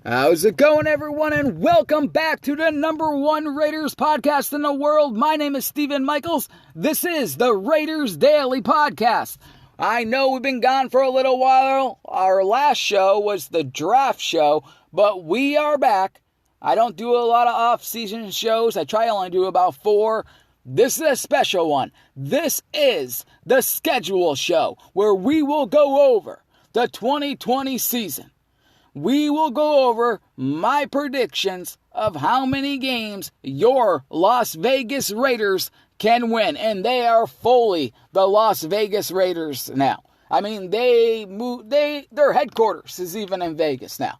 How's it going, everyone, and welcome back to the number one Raiders podcast in the world. My name is Steven Michaels. This is the Raiders Daily Podcast. I know we've been gone for a little while. Our last show was the draft show, but we are back. I don't do a lot of off-season shows. I try to only do about 4. This is a special one. This is the schedule show where we will go over the 2020 season. We will go over my predictions of how many games your Las Vegas Raiders can win. And they are fully the Las Vegas Raiders now. I mean, their headquarters is even in Vegas now.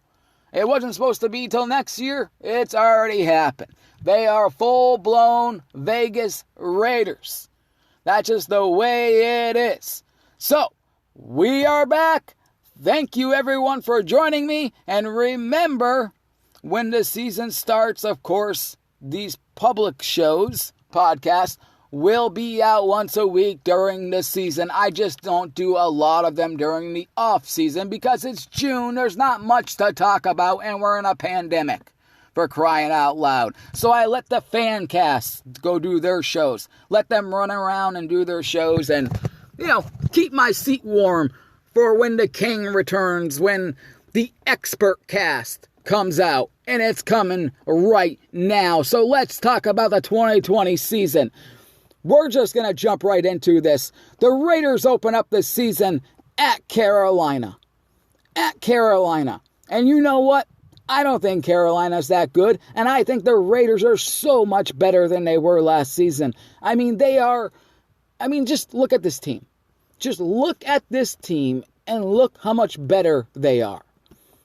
It wasn't supposed to be till next year. It's already happened. They are full-blown Vegas Raiders. That's just the way it is. So, we are back. Thank you, everyone, for joining me. And remember, when the season starts, of course, these public shows, podcasts, will be out once a week during the season. I just don't do a lot of them during the off season because it's June. There's not much to talk about, and we're in a pandemic, for crying out loud. So I let the fan casts go do their shows. Let them run around and do their shows and, keep my seat warm for when the king returns, when the expert cast comes out, and it's coming right now. So let's talk about the 2020 season. We're just going to jump right into this. The Raiders open up the season at Carolina. At Carolina. And you know what? I don't think Carolina's that good, and I think the Raiders are so much better than they were last season. Just look at this team. Just look at this team and look how much better they are.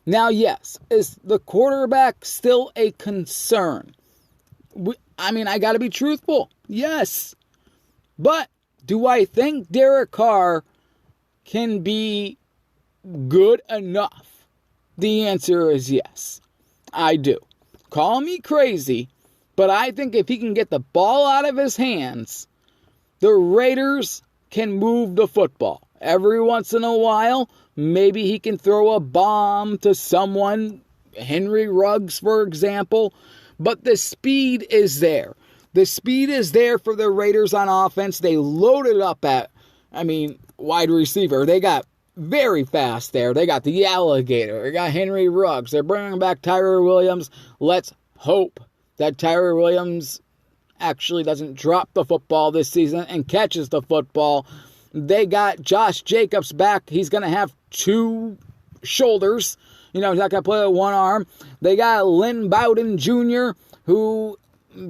Now, yes, is the quarterback still a concern? I got to be truthful. Yes. But do I think Derek Carr can be good enough? The answer is yes. I do. Call me crazy, but I think if he can get the ball out of his hands, the Raiders can move the football. Every once in a while, maybe he can throw a bomb to someone, Henry Ruggs, for example. But the speed is there. The speed is there for the Raiders on offense. They loaded up at, wide receiver. They got very fast there. They got the alligator. They got Henry Ruggs. They're bringing back Tyrell Williams. Let's hope that Tyrell Williams actually doesn't drop the football this season and catches the football. They got Josh Jacobs back. He's going to have 2 shoulders. He's not going to play with one arm. They got Lynn Bowden Jr., who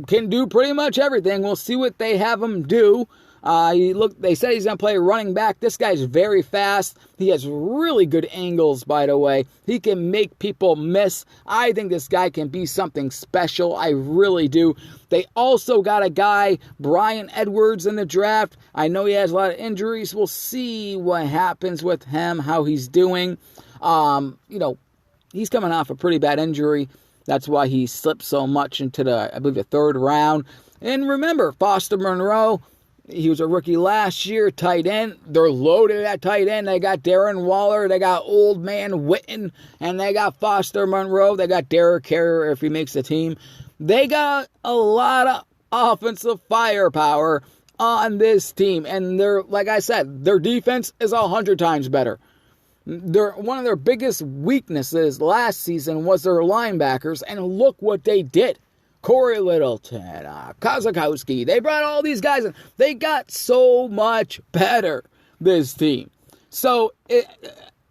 can do pretty much everything. We'll see what they have him do. They said he's going to play running back. This guy's very fast. He has really good angles, by the way. He can make people miss. I think this guy can be something special. I really do. They also got a guy, Brian Edwards, in the draft. I know he has a lot of injuries. We'll see what happens with him, how he's doing. He's coming off a pretty bad injury. That's why he slipped so much into the 3rd round. And remember, Foster Monroe, he was a rookie last year, tight end. They're loaded at tight end. They got Darren Waller. They got Old Man Witten. And they got Foster Monroe. They got Derek Carrier if he makes the team. They got a lot of offensive firepower on this team. And like I said, their defense is 100 times better. One of their biggest weaknesses last season was their linebackers. And look what they did. Corey Littleton, Kozakowski. They brought all these guys in. They got so much better, this team. So,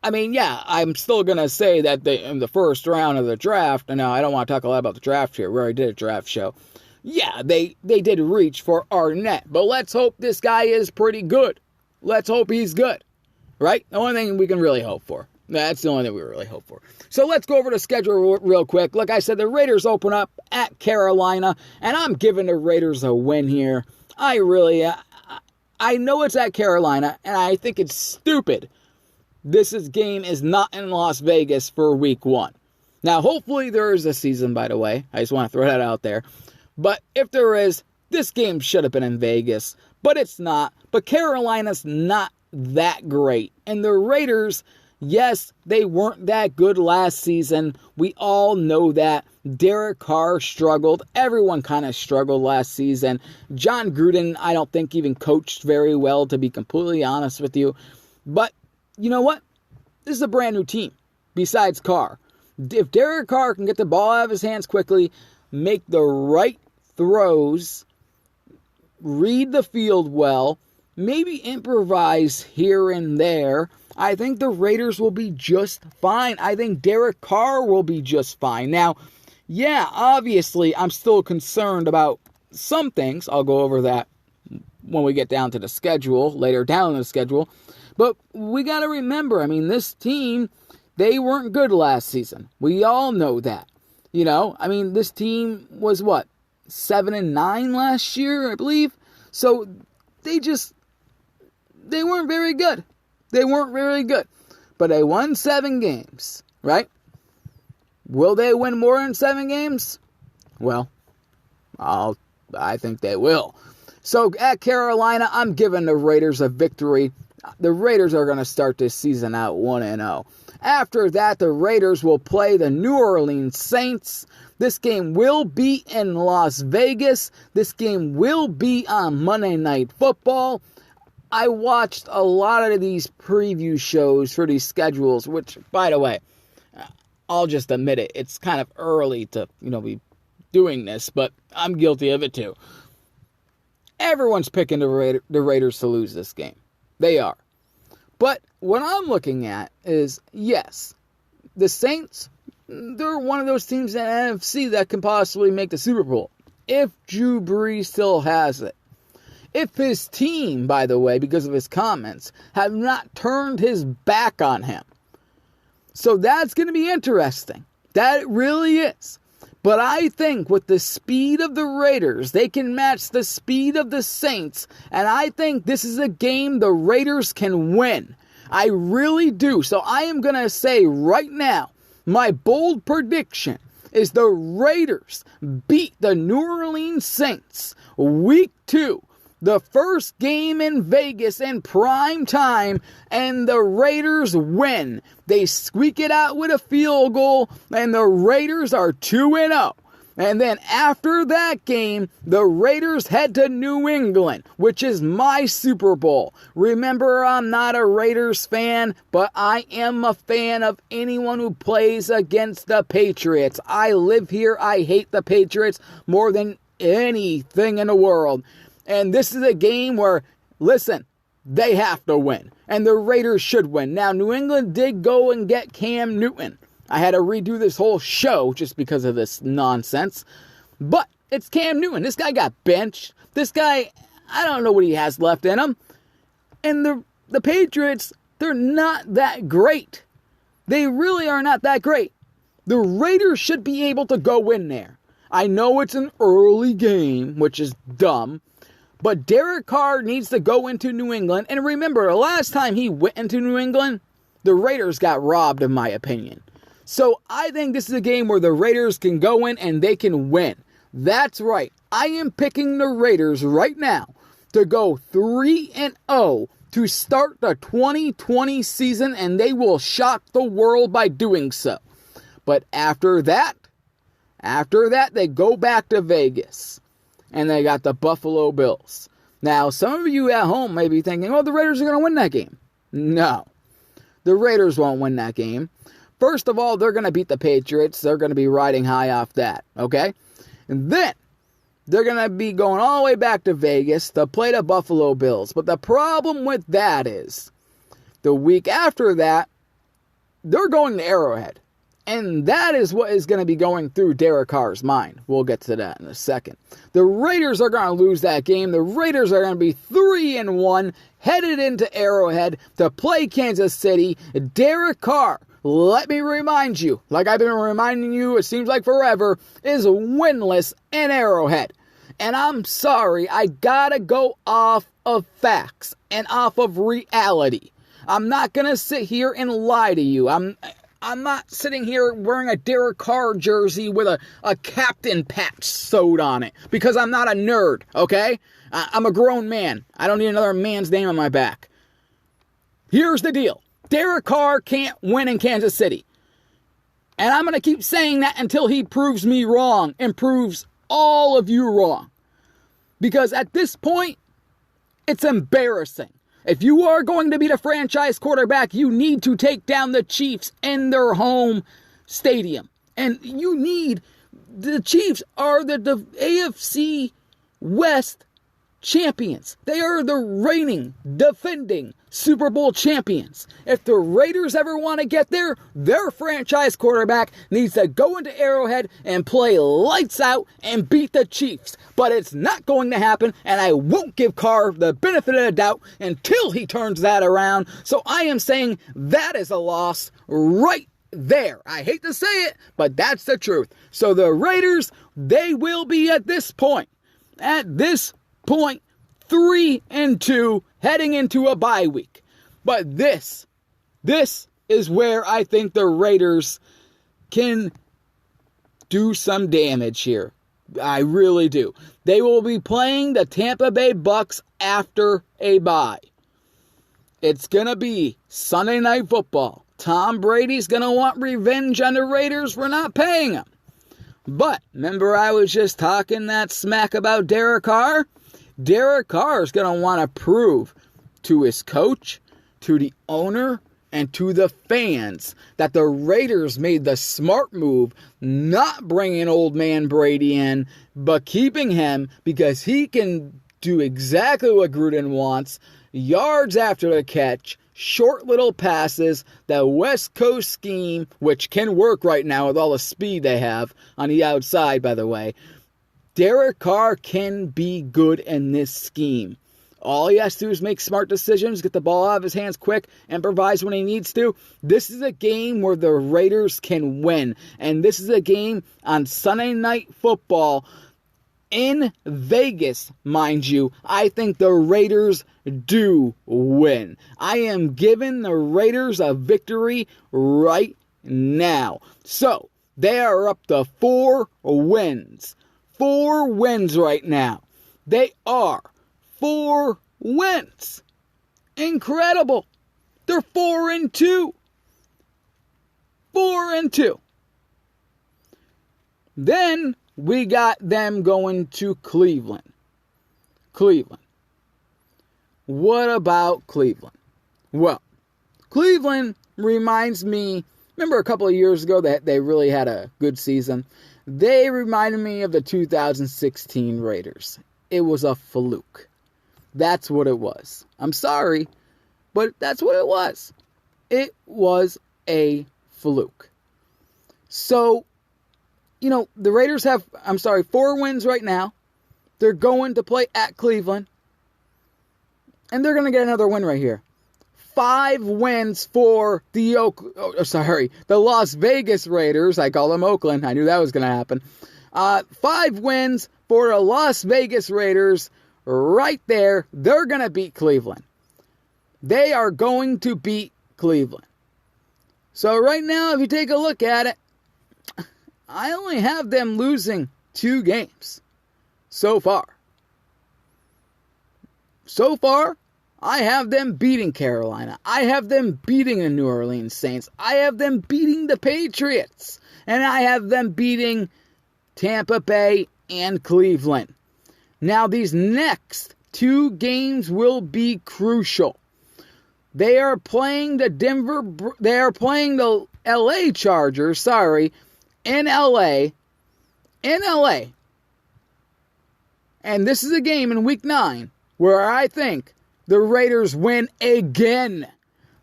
I'm still going to say that in the first round of the draft, and now I don't want to talk a lot about the draft here. We already did a draft show. Yeah, they did reach for Arnett. But let's hope this guy is pretty good. Let's hope he's good. Right? The only thing we can really hope for. That's the only thing we really hope for. So let's go over the schedule real quick. Like I said, the Raiders open up at Carolina, and I'm giving the Raiders a win here. I know it's at Carolina, and I think it's stupid. This game is not in Las Vegas for week 1. Now, hopefully there is a season, by the way. I just want to throw that out there. But if there is, this game should have been in Vegas. But it's not. But Carolina's not that great. And the Raiders, Yes, they weren't that good last season. We all know that. Derek Carr struggled. Everyone kind of struggled last season. John Gruden, I don't think even coached very well, to be completely honest with you. But you know what? This is a brand new team besides Carr. If Derek Carr can get the ball out of his hands quickly, make the right throws, read the field well, maybe improvise here and there, I think the Raiders will be just fine. I think Derek Carr will be just fine. Now, yeah, obviously, I'm still concerned about some things. I'll go over that when we get down to the schedule, later down in the schedule. But we got to remember, I mean, this team, they weren't good last season. We all know that. You know, I mean, this team was what? 7-9 last year, I believe. So they weren't very good. They weren't very good. But they won 7 games, right? Will they win more than 7 games? Well, I think they will. So at Carolina, I'm giving the Raiders a victory. The Raiders are going to start this season out 1-0. After that, the Raiders will play the New Orleans Saints. This game will be in Las Vegas. This game will be on Monday Night Football. I watched a lot of these preview shows for these schedules, which, by the way, I'll just admit it, it's kind of early to, be doing this, but I'm guilty of it too. Everyone's picking the Raiders to lose this game. They are. But what I'm looking at is, yes, the Saints, they're one of those teams in the NFC that can possibly make the Super Bowl, if Drew Brees still has it. If his team, by the way, because of his comments, have not turned his back on him. So that's going to be interesting. That really is. But I think with the speed of the Raiders, they can match the speed of the Saints. And I think this is a game the Raiders can win. I really do. So I am going to say right now, my bold prediction is the Raiders beat the New Orleans Saints week 2. The first game in Vegas in prime time, and the Raiders win. They squeak it out with a field goal, and the Raiders are 2-0. And then after that game, the Raiders head to New England, which is my Super Bowl. Remember, I'm not a Raiders fan, but I am a fan of anyone who plays against the Patriots. I live here. I hate the Patriots more than anything in the world. And this is a game where, listen, they have to win. And the Raiders should win. Now, New England did go and get Cam Newton. I had to redo this whole show just because of this nonsense. But it's Cam Newton. This guy got benched. This guy, I don't know what he has left in him. And the Patriots, they're not that great. They really are not that great. The Raiders should be able to go in there. I know it's an early game, which is dumb. But Derek Carr needs to go into New England. And remember, the last time he went into New England, the Raiders got robbed, in my opinion. So I think this is a game where the Raiders can go in and they can win. That's right. I am picking the Raiders right now to go 3-0 to start the 2020 season, and they will shock the world by doing so. But after that, they go back to Vegas. And they got the Buffalo Bills. Now, some of you at home may be thinking, the Raiders are going to win that game. No. The Raiders won't win that game. First of all, they're going to beat the Patriots. They're going to be riding high off that, okay? And then, they're going to be going all the way back to Vegas to play the Buffalo Bills. But the problem with that is, the week after that, they're going to Arrowhead. And that is what is going to be going through Derek Carr's mind. We'll get to that in a second. The Raiders are going to lose that game. The Raiders are going to be 3-1, headed into Arrowhead to play Kansas City. Derek Carr, let me remind you, like I've been reminding you, it seems like forever, is winless in Arrowhead. And I'm sorry, I gotta go off of facts and off of reality. I'm not going to sit here and lie to you. I'm not sitting here wearing a Derek Carr jersey with a captain patch sewed on it. Because I'm not a nerd, okay? I'm a grown man. I don't need another man's name on my back. Here's the deal. Derek Carr can't win in Kansas City. And I'm going to keep saying that until he proves me wrong and proves all of you wrong. Because at this point, it's embarrassing. If you are going to be the franchise quarterback, you need to take down the Chiefs in their home stadium. And the Chiefs are the AFC West champions. They are the reigning, defending Super Bowl champions. If the Raiders ever want to get there, their franchise quarterback needs to go into Arrowhead and play lights out and beat the Chiefs. But it's not going to happen, and I won't give Carr the benefit of the doubt until he turns that around. So I am saying that is a loss right there. I hate to say it, but that's the truth. So the Raiders, they will be at this point 3-2 heading into a bye week. But this is where I think the Raiders can do some damage here. I really do. They will be playing the Tampa Bay Bucks after a bye. It's going to be Sunday Night Football. Tom Brady's going to want revenge on the Raiders for not paying him. But remember I was just talking that smack about Derek Carr? Derek Carr is going to want to prove to his coach, to the owner, and to the fans that the Raiders made the smart move, not bringing old man Brady in, but keeping him because he can do exactly what Gruden wants, yards after the catch, short little passes, that West Coast scheme, which can work right now with all the speed they have on the outside, by the way. Derek Carr can be good in this scheme. All he has to do is make smart decisions, get the ball out of his hands quick, and improvise when he needs to. This is a game where the Raiders can win. And this is a game on Sunday Night Football in Vegas, mind you. I think the Raiders do win. I am giving the Raiders a victory right now. So, they are up to 4 wins. 4 wins right now. They are 4 wins. Incredible. They're 4-2. 4-2. Then we got them going to Cleveland. Cleveland. What about Cleveland? Well, Cleveland reminds me, remember a couple of years ago that they really had a good season? They reminded me of the 2016 Raiders. It was a fluke. That's what it was. I'm sorry, but that's what it was. It was a fluke. So, the Raiders have, 4 wins right now. They're going to play at Cleveland. And they're going to get another win right here. 5 wins for the Las Vegas Raiders. I call them Oakland. I knew that was going to happen. 5 wins for the Las Vegas Raiders. Right there. They're going to beat Cleveland. They are going to beat Cleveland. So right now, if you take a look at it, I only have them losing 2 games so far. So far, I have them beating Carolina. I have them beating the New Orleans Saints. I have them beating the Patriots. And I have them beating Tampa Bay and Cleveland. Now, these next 2 games will be crucial. They are playing the LA Chargers, in LA. And this is a game in Week 9 where I think the Raiders win again.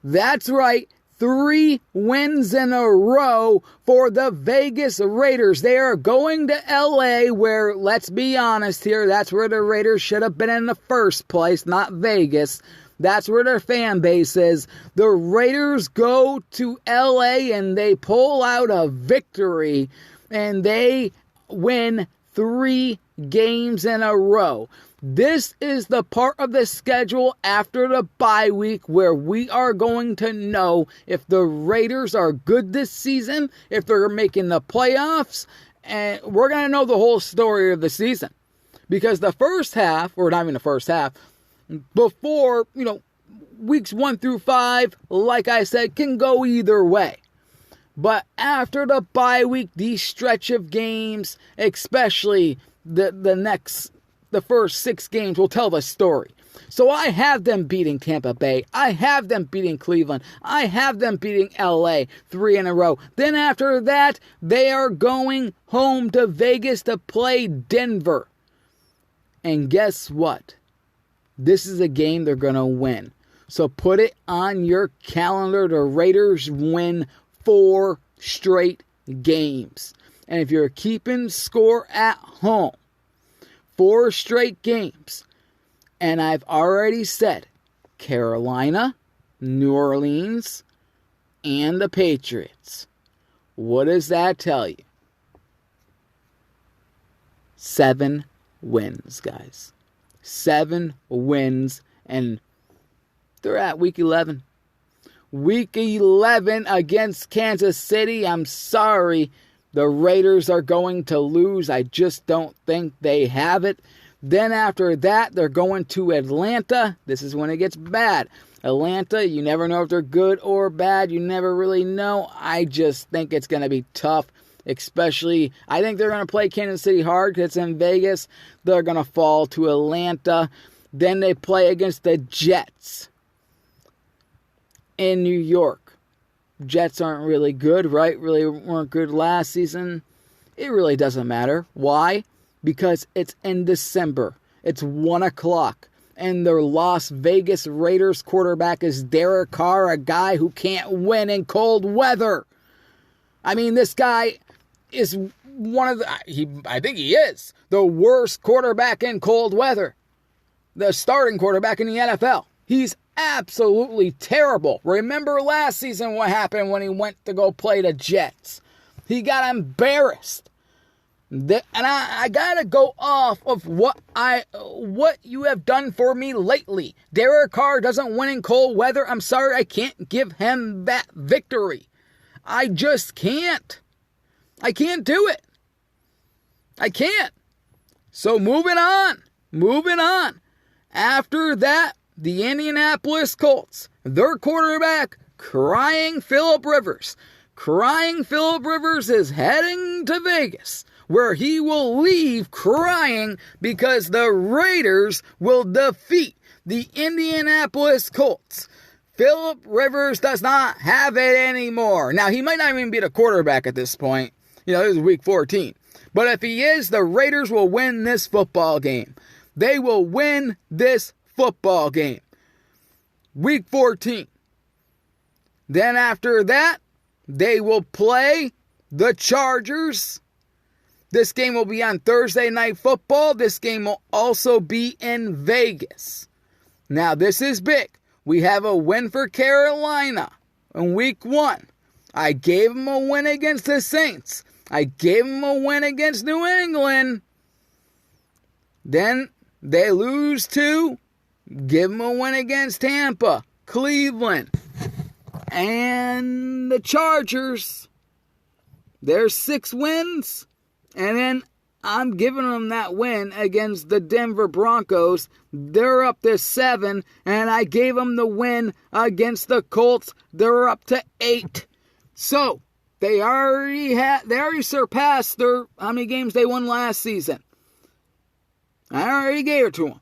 That's right, 3 wins in a row for the Vegas Raiders. They are going to LA where, let's be honest here, that's where the Raiders should have been in the first place, not Vegas. That's where their fan base is. The Raiders go to LA and they pull out a victory and they win 3 games in a row. This is the part of the schedule after the bye week where we are going to know if the Raiders are good this season, if they're making the playoffs, and we're going to know the whole story of the season. Because the first half, or not even the first half, before, weeks 1 through 5, like I said, can go either way. But after the bye week, these stretch of games, especially the first 6 games, will tell the story. So I have them beating Tampa Bay. I have them beating Cleveland. I have them beating LA 3 in a row. Then after that, they are going home to Vegas to play Denver. And guess what? This is a game they're going to win. So put it on your calendar. The Raiders win 4 straight games. And if you're keeping score at home, 4 straight games. And I've already said Carolina, New Orleans, and the Patriots. What does that tell you? 7 wins, guys. 7 wins, and they're at week 11. Week 11 against Kansas City. I'm sorry, the Raiders are going to lose. I just don't think they have it. Then after that, they're going to Atlanta. This is when it gets bad. Atlanta, you never know if they're good or bad. You never really know. I just think it's going to be tough. Especially, I think they're going to play Kansas City hard because it's in Vegas. They're going to fall to Atlanta. Then they play against the Jets in New York. Jets aren't really good, right? Really weren't good last season. It really doesn't matter. Why? Because it's in December. It's 1 o'clock. And their Las Vegas Raiders quarterback is Derek Carr, a guy who can't win in cold weather. I mean, this guy is one of the... I think he is the worst quarterback in cold weather. The starting quarterback in the NFL. He's absolutely terrible. Remember last season what happened when he went to go play the Jets? He got embarrassed. And I gotta go off of what you have done for me lately. Derek Carr doesn't win in cold weather. I'm sorry, I can't give him that victory. I just can't. I can't do it. I can't. So moving on. After that, the Indianapolis Colts, their quarterback, Crying Phillip Rivers. Crying Phillip Rivers is heading to Vegas, where he will leave crying because the Raiders will defeat the Indianapolis Colts. Phillip Rivers does not have it anymore. Now, he might not even be the quarterback at this point. This is week 14. But if he is, the Raiders will win this football game. They will win this football game. Week 14. Then after that, they will play the Chargers. This game will be on Thursday Night Football. This game will also be in Vegas. Now, this is big. We have a win for Carolina in week 1. I gave them a win against the Saints. I gave them a win against New England. Then they lose to, give them a win against Tampa, Cleveland, and the Chargers. There's 6 wins. And then I'm giving them that win against the Denver Broncos. They're up to 7. And I gave them the win against the Colts. They're up to 8. So, they already surpassed how many games they won last season. I already gave it to them.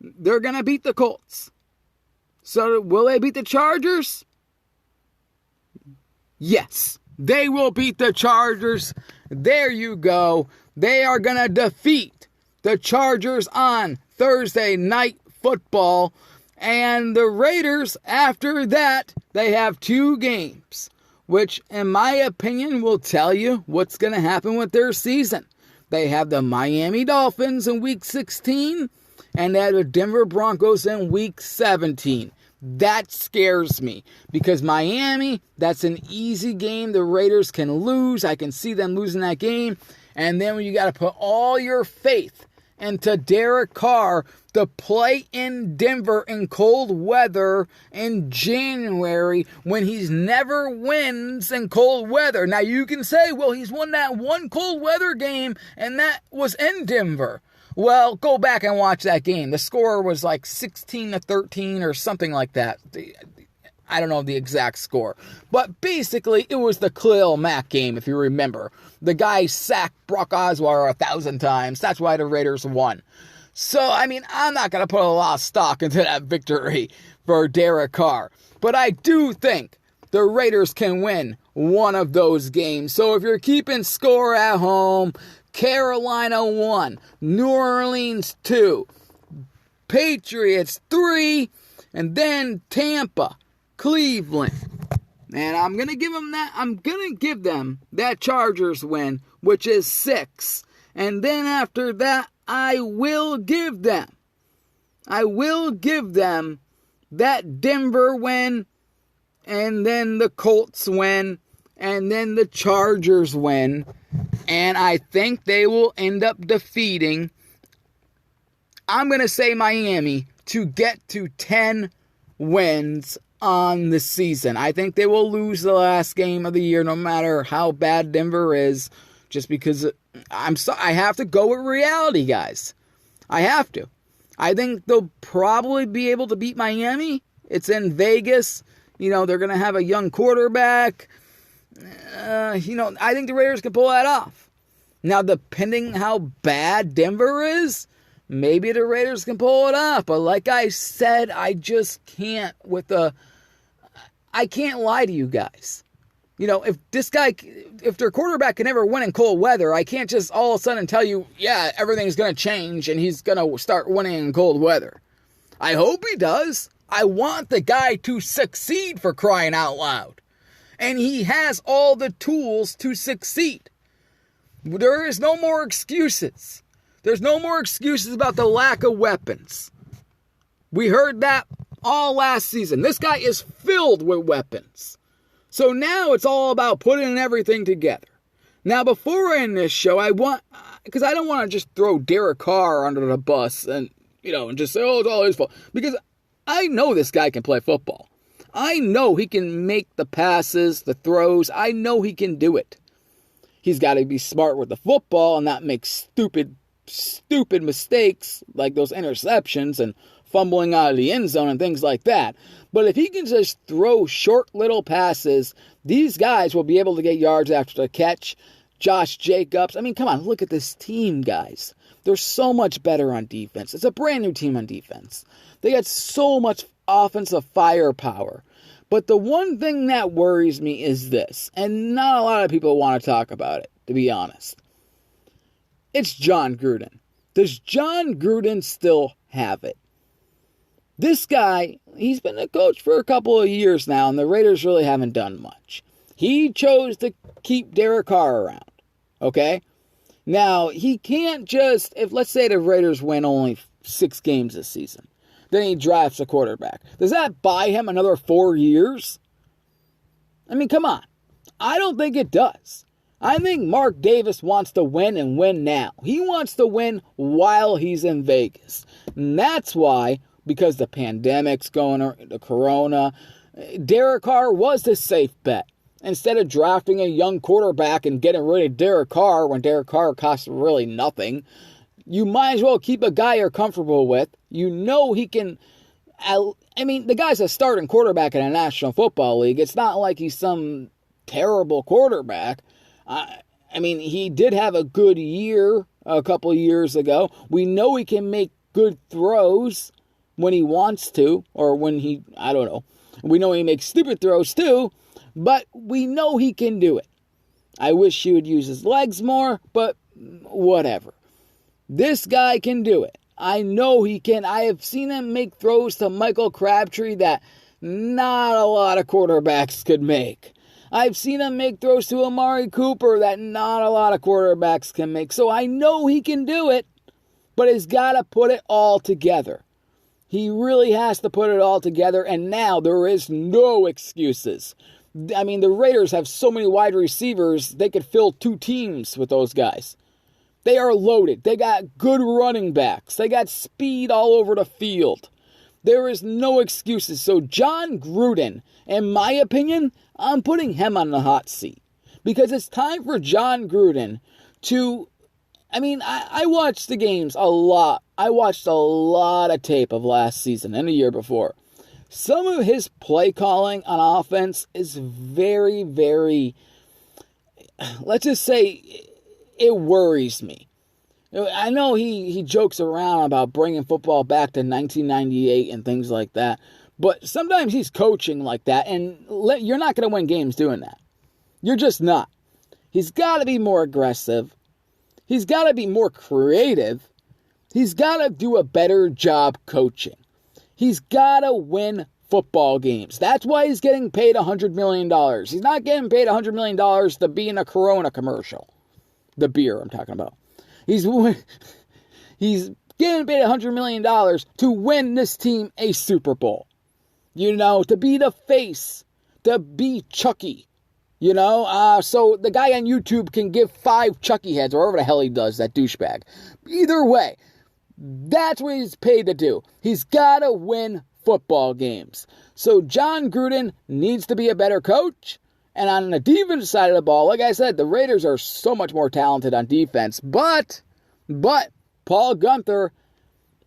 They're going to beat the Colts. So, will they beat the Chargers? Yes. They will beat the Chargers. There you go. They are going to defeat the Chargers on Thursday Night Football. And the Raiders, after that, they have 2 games, which, in my opinion, will tell you what's going to happen with their season. They have the Miami Dolphins in Week 16, and they have the Denver Broncos in Week 17. That scares me because Miami, that's an easy game the Raiders can lose. I can see them losing that game. And then when you got to put all your faith into Derek Carr to play in Denver in cold weather in January when he's never wins in cold weather. Now you can say, well, he's won that one cold weather game and that was in Denver. Well, go back and watch that game. The score was like 16-13 or something like that. I don't know the exact score. But basically, it was the Khalil Mack game, if you remember. The guy sacked Brock Osweiler 1,000 times. That's why the Raiders won. So, I mean, I'm not going to put a lot of stock into that victory for Derek Carr. But I do think the Raiders can win one of those games. So if you're keeping score at home, Carolina 1, New Orleans 2, Patriots 3, and then Tampa, Cleveland. And I'm going to give them that. I'm going to give them that Chargers win, which is 6. And then after that, I will give them that Denver win, and then the Colts win, and then the Chargers win. And I think they will end up defeating, I'm going to say Miami, to get to 10 wins on the season. I think they will lose the last game of the year no matter how bad Denver is, just because I have to go with reality, guys. I have to. I think they'll probably be able to beat Miami. It's in Vegas. They're going to have a young quarterback. I think the Raiders can pull that off. Now, depending how bad Denver is, maybe the Raiders can pull it off. But like I said, I just can't I can't lie to you guys. If their quarterback can never win in cold weather, I can't just all of a sudden tell you, yeah, everything's going to change and he's going to start winning in cold weather. I hope he does. I want the guy to succeed, for crying out loud. And he has all the tools to succeed. There is no more excuses. There's no more excuses about the lack of weapons. We heard that all last season. This guy is filled with weapons. So now it's all about putting everything together. Now, before I end this show, because I don't want to just throw Derek Carr under the bus and just say, oh, it's all his fault. Because I know this guy can play football. I know he can make the passes, the throws. I know he can do it. He's got to be smart with the football and not make stupid mistakes like those interceptions and fumbling out of the end zone and things like that. But if he can just throw short little passes, these guys will be able to get yards after the catch. Josh Jacobs. I mean, come on, look at this team, guys. They're so much better on defense. It's a brand new team on defense. They got so much offensive firepower. But the one thing that worries me is this, and not a lot of people want to talk about it, to be honest. It's Jon Gruden. Does Jon Gruden still have it? This guy, he's been a coach for a couple of years now, and the Raiders really haven't done much. He chose to keep Derek Carr around, okay? Now, he can't just, if let's say the Raiders win only 6 games this season, then he drafts a quarterback. Does that buy him another 4 years? I mean, come on. I don't think it does. I think Mark Davis wants to win and win now. He wants to win while he's in Vegas. And that's why, because the pandemic's going, the corona, Derek Carr was the safe bet. Instead of drafting a young quarterback and getting rid of Derek Carr when Derek Carr costs really nothing, you might as well keep a guy you're comfortable with. You know he can. I mean, the guy's a starting quarterback in a National Football League. It's not like he's some terrible quarterback. I mean, he did have a good year a couple of years ago. We know he can make good throws when he wants to, or when he, I don't know. We know he makes stupid throws too, but we know he can do it. I wish he would use his legs more, but whatever. This guy can do it. I know he can. I have seen him make throws to Michael Crabtree that not a lot of quarterbacks could make. I've seen him make throws to Amari Cooper that not a lot of quarterbacks can make. So I know he can do it, but he's got to put it all together. He really has to put it all together, and now there is no excuses. I mean, the Raiders have so many wide receivers, they could fill 2 teams with those guys. They are loaded. They got good running backs. They got speed all over the field. There is no excuses. So Jon Gruden, in my opinion, I'm putting him on the hot seat. Because it's time for Jon Gruden to I mean, I watched the games a lot. I watched a lot of tape of last season and the year before. Some of his play calling on offense is very, very, let's just say, it worries me. I know he jokes around about bringing football back to 1998 and things like that, but sometimes he's coaching like that, and you're not going to win games doing that. You're just not. He's got to be more aggressive. He's got to be more creative. He's got to do a better job coaching. He's got to win football games. That's why he's getting paid $100 million. He's not getting paid $100 million to be in a Corona commercial. The beer I'm talking about. He's getting paid $100 million to win this team a Super Bowl. To be the face. To be Chucky. So the guy on YouTube can give 5 Chucky heads, or whatever the hell he does, that douchebag. Either way, that's what he's paid to do. He's got to win football games. So Jon Gruden needs to be a better coach. And on the defensive side of the ball, like I said, the Raiders are so much more talented on defense. But Paul Guenther,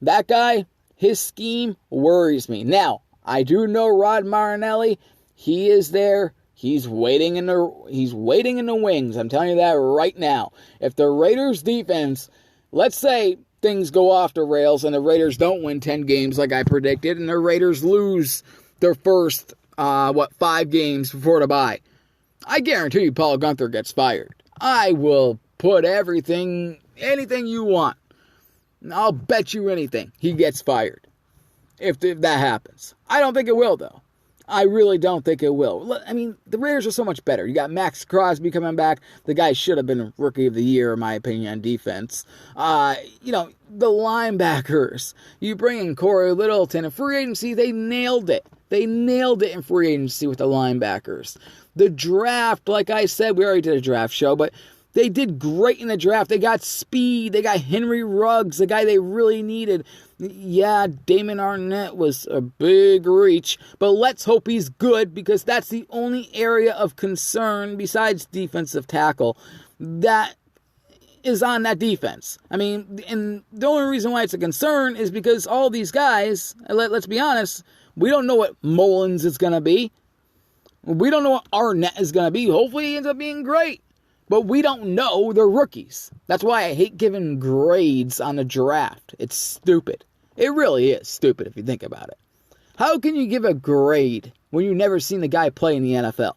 that guy, his scheme worries me. Now, I do know Rod Marinelli. He is there. He's waiting in the wings. I'm telling you that right now. If the Raiders defense, let's say things go off the rails and the Raiders don't win 10 games like I predicted, and the Raiders lose their first 5 games before the bye, I guarantee you Paul Guenther gets fired. I will put anything you want. I'll bet you anything he gets fired if that happens. I don't think it will, though. I really don't think it will. I mean, the Raiders are so much better. You got Max Crosby coming back. The guy should have been Rookie of the Year, in my opinion, on defense. The linebackers. You bring in Corey Littleton. In free agency, they nailed it. They nailed it in free agency with the linebackers. The draft, like I said, we already did a draft show, but they did great in the draft. They got speed. They got Henry Ruggs, the guy they really needed. Yeah, Damon Arnett was a big reach, but let's hope he's good, because that's the only area of concern besides defensive tackle that is on that defense. I mean, and the only reason why it's a concern is because all these guys, let's be honest, we don't know what Mullins is going to be. We don't know what Arnett is going to be. Hopefully he ends up being great. But we don't know. They're rookies. That's why I hate giving grades on the draft. It's stupid. It really is stupid if you think about it. How can you give a grade when you've never seen the guy play in the NFL?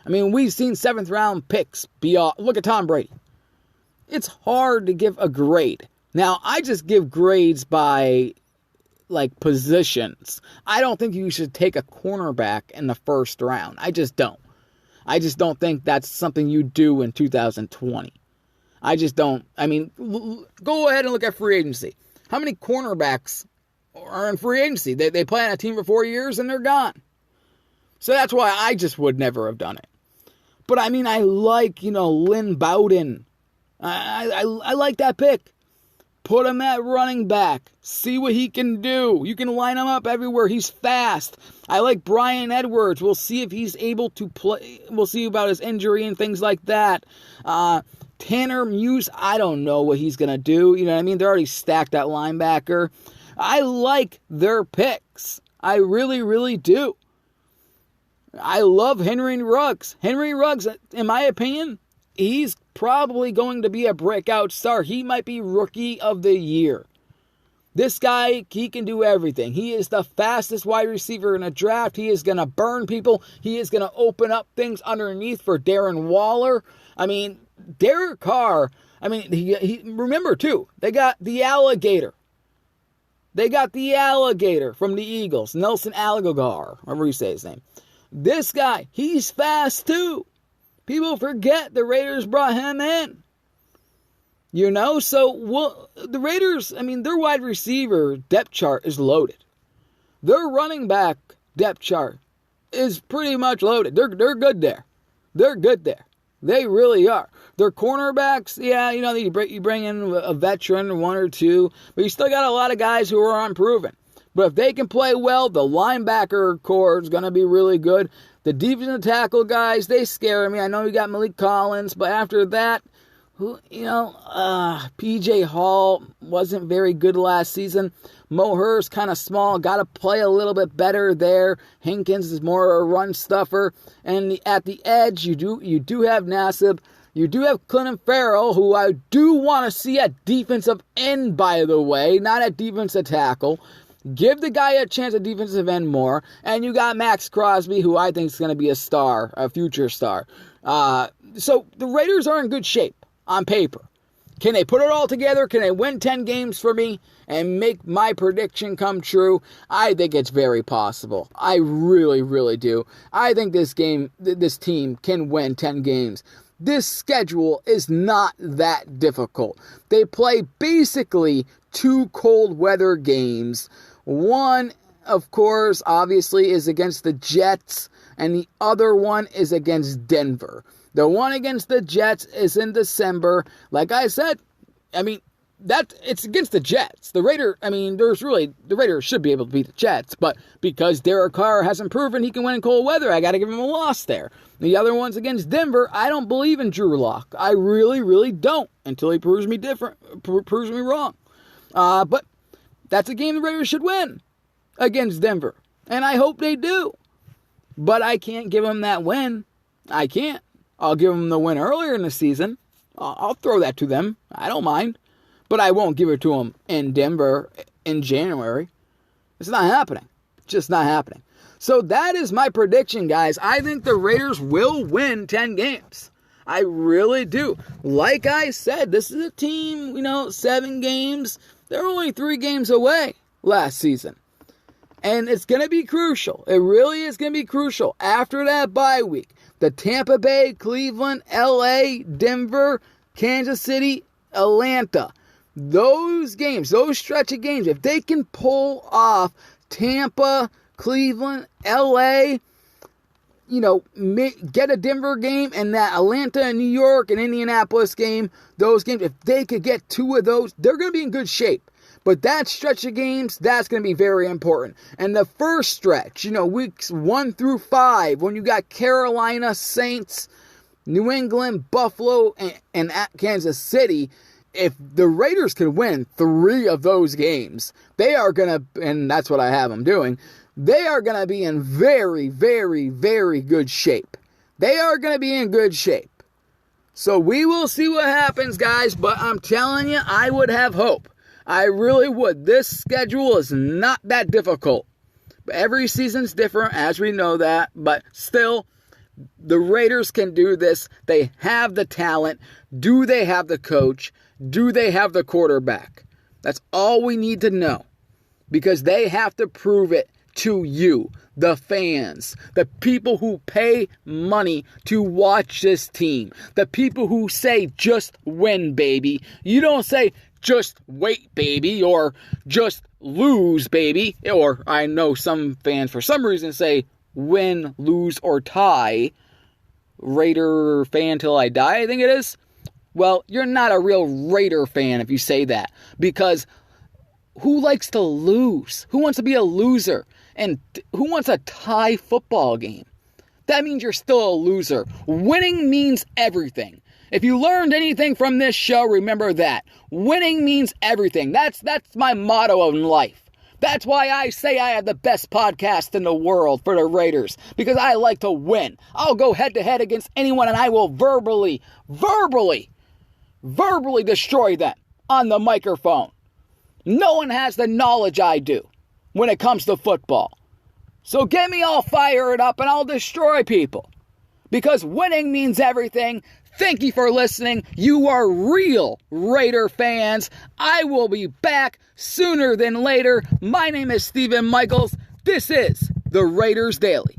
I mean, we've seen 7th round picks be off. Look at Tom Brady. It's hard to give a grade. Now, I just give grades by, positions. I don't think you should take a cornerback in the first round. I just don't. I just don't think that's something you do in 2020. I just don't. I mean, go ahead and look at free agency. How many cornerbacks are in free agency? They play on a team for 4 years and they're gone. So that's why I just would never have done it. But I mean, I like, Lynn Bowden. I like that pick. Put him at running back. See what he can do. You can line him up everywhere. He's fast. I like Brian Edwards. We'll see if he's able to play. We'll see about his injury and things like that. Tanner Muse, I don't know what he's going to do. You know what I mean? They're already stacked at linebacker. I like their picks. I really, really do. I love Henry Ruggs. Henry Ruggs, in my opinion, he's probably going to be a breakout star. He might be Rookie of the Year. This guy, he can do everything. He is the fastest wide receiver in a draft. He is going to burn people. He is going to open up things underneath for Darren Waller. I mean, Derek Carr, he remember too, they got the alligator. They got the alligator from the Eagles, Nelson Aguilar, however you say his name. This guy, he's fast too. People forget the Raiders brought him in. So the Raiders, their wide receiver depth chart is loaded. Their running back depth chart is pretty much loaded. They're good there. They're good there. They really are. Their cornerbacks, you bring in a veteran, 1 or 2, but you still got a lot of guys who are unproven. But if they can play well, the linebacker core is going to be really good. The defensive tackle guys, they scare me. I know you got Malik Collins, but after that, PJ Hall wasn't very good last season. Mo Hurst kind of small, got to play a little bit better there. Hankins is more a run stuffer. And at the edge, you do have Nassib. You do have Clinton Farrell, who I do want to see at defensive end, by the way, not at defensive tackle. Give the guy a chance at defensive end more. And you got Max Crosby, who I think is going to be a star, a future star. So the Raiders are in good shape on paper. Can they put it all together? Can they win 10 games for me and make my prediction come true? I think it's very possible. I really, really do. I think this team can win 10 games. This schedule is not that difficult. They play basically 2 cold weather games. One, of course, obviously is against the Jets, and the other one is against Denver. The one against the Jets is in December. Like I said, it's against the Jets. The Raiders should be able to beat the Jets, but because Derek Carr hasn't proven he can win in cold weather, I got to give him a loss there. The other one's against Denver. I don't believe in Drew Lock. I really, really don't until he proves me wrong. But that's a game the Raiders should win against Denver, and I hope they do. But I can't give them that win. I can't. I'll give them the win earlier in the season. I'll throw that to them. I don't mind. But I won't give it to them in Denver in January. It's not happening. Just not happening. So that is my prediction, guys. I think the Raiders will win 10 games. I really do. Like I said, this is a team, 7 games. They're only 3 games away last season. And it's going to be crucial. It really is going to be crucial. After that bye week, the Tampa Bay, Cleveland, LA, Denver, Kansas City, Atlanta. Those games, those stretch of games, if they can pull off Tampa, Cleveland, LA, get a Denver game and that Atlanta and New York and Indianapolis game, those games, if they could get 2 of those, they're going to be in good shape. But that stretch of games, that's going to be very important. And the first stretch, weeks 1 through 5, when you got Carolina, Saints, New England, Buffalo, and at Kansas City, if the Raiders can win 3 of those games, they are going to, and that's what I have them doing, they are going to be in very, very, very good shape. They are going to be in good shape. So we will see what happens, guys, but I'm telling you, I would have hope. I really would. This schedule is not that difficult. Every season's different, as we know that. But still, the Raiders can do this. They have the talent. Do they have the coach? Do they have the quarterback? That's all we need to know. Because they have to prove it to you, the fans, the people who pay money to watch this team, the people who say, just win, baby. You don't say, just wait, baby, or just lose, baby. Or I know some fans, for some reason, say win, lose, or tie. Raider fan till I die, I think it is. Well, you're not a real Raider fan if you say that. Because who likes to lose? Who wants to be a loser? And who wants a tie football game? That means you're still a loser. Winning means everything. If you learned anything from this show, remember that. Winning means everything. That's my motto in life. That's why I say I have the best podcast in the world for the Raiders. Because I like to win. I'll go head to head against anyone and I will verbally destroy them on the microphone. No one has the knowledge I do when it comes to football. So get me all fired up and I'll destroy people. Because winning means everything. Thank you for listening. You are real Raider fans. I will be back sooner than later. My name is Stephen Michaels. This is the Raiders Daily.